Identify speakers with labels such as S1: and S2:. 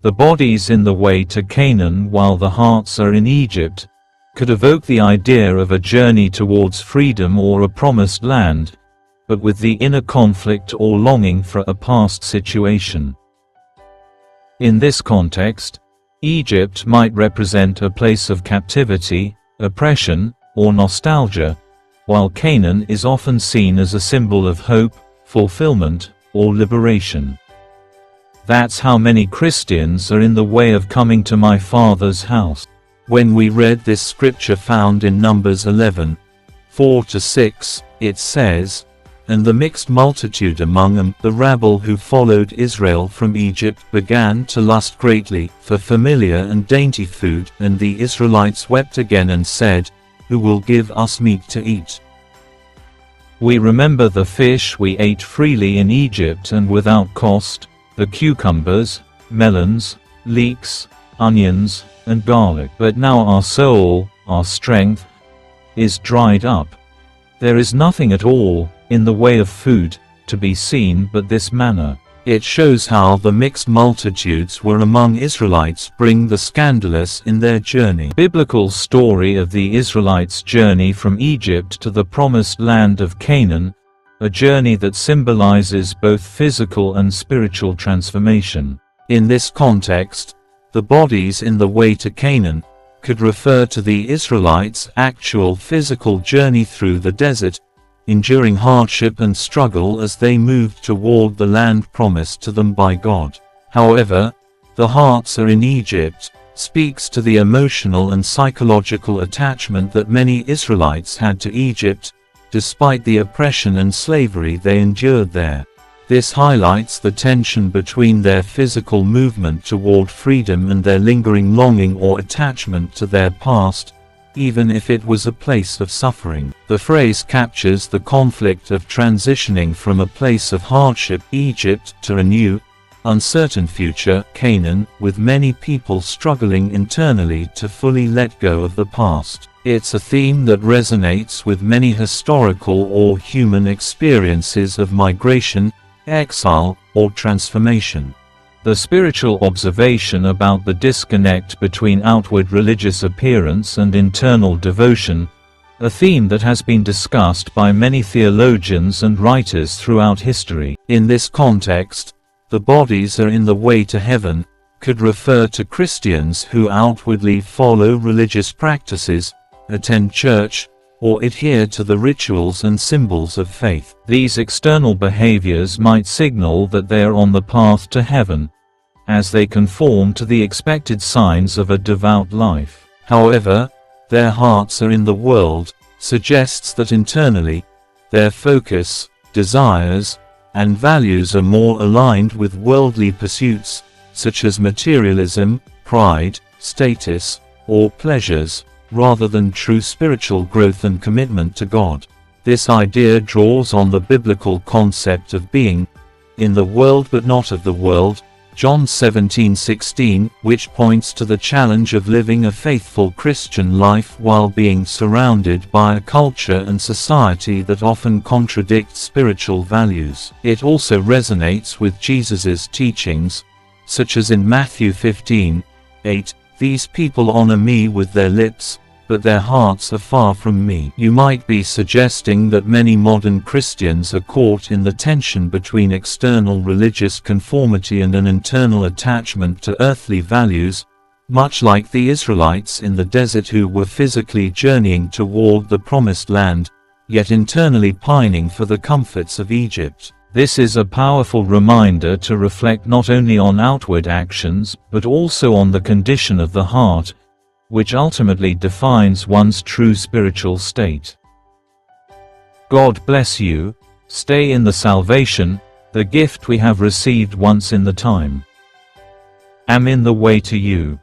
S1: The bodies in the way to Canaan while the hearts are in Egypt could evoke the idea of a journey towards freedom or a promised land, but with the inner conflict or longing for a past situation. In this context, Egypt might represent a place of captivity, oppression, or nostalgia, while Canaan is often seen as a symbol of hope, fulfillment, or liberation. That's how many Christians are in the way of coming to my Father's house. When we read this scripture found in Numbers 11:4-6, it says, "And the mixed multitude among them, the rabble who followed Israel from Egypt, began to lust greatly for familiar and dainty food, and the Israelites wept again and said, 'Who will give us meat to eat?'" We remember the fish we ate freely in Egypt and without cost, the cucumbers, melons, leeks, onions, and garlic. But now our soul, our strength, is dried up. There is nothing at all, in the way of food, to be seen but this manna. It shows how the mixed multitudes were among Israelites bring the scandalous in their journey. Biblical story of the Israelites' journey from Egypt to the promised land of Canaan, a journey that symbolizes both physical and spiritual transformation. In this context, the bodies in the way to Canaan could refer to the Israelites' actual physical journey through the desert, enduring hardship and struggle as they moved toward the land promised to them by God. However, the hearts are in Egypt speaks to the emotional and psychological attachment that many Israelites had to Egypt, despite the oppression and slavery they endured there. This highlights the tension between their physical movement toward freedom and their lingering longing or attachment to their past, even if it was a place of suffering. The phrase captures the conflict of transitioning from a place of hardship, Egypt, to a new, uncertain future, Canaan, with many people struggling internally to fully let go of the past. It's a theme that resonates with many historical or human experiences of migration, exile, or transformation. The spiritual observation about the disconnect between outward religious appearance and internal devotion, a theme that has been discussed by many theologians and writers throughout history. In this context, the bodies are in the way to heaven could refer to Christians who outwardly follow religious practices, attend church, or adhere to the rituals and symbols of faith. These external behaviors might signal that they are on the path to heaven, as they conform to the expected signs of a devout life. However, their hearts are in the world, suggests that internally, their focus, desires, and values are more aligned with worldly pursuits, such as materialism, pride, status, or pleasures, rather than true spiritual growth and commitment to God. This idea draws on the biblical concept of being in the world but not of the world, John 17:16, which points to the challenge of living a faithful Christian life while being surrounded by a culture and society that often contradict spiritual values. It also resonates with Jesus's teachings, such as in Matthew 15:8, "These people honor me with their lips, but their hearts are far from me." You might be suggesting that many modern Christians are caught in the tension between external religious conformity and an internal attachment to earthly values, much like the Israelites in the desert who were physically journeying toward the promised land, yet internally pining for the comforts of Egypt. This is a powerful reminder to reflect not only on outward actions, but also on the condition of the heart, which ultimately defines one's true spiritual state. God bless you. Stay in the salvation, the gift we have received once in the time. Am in the way to you.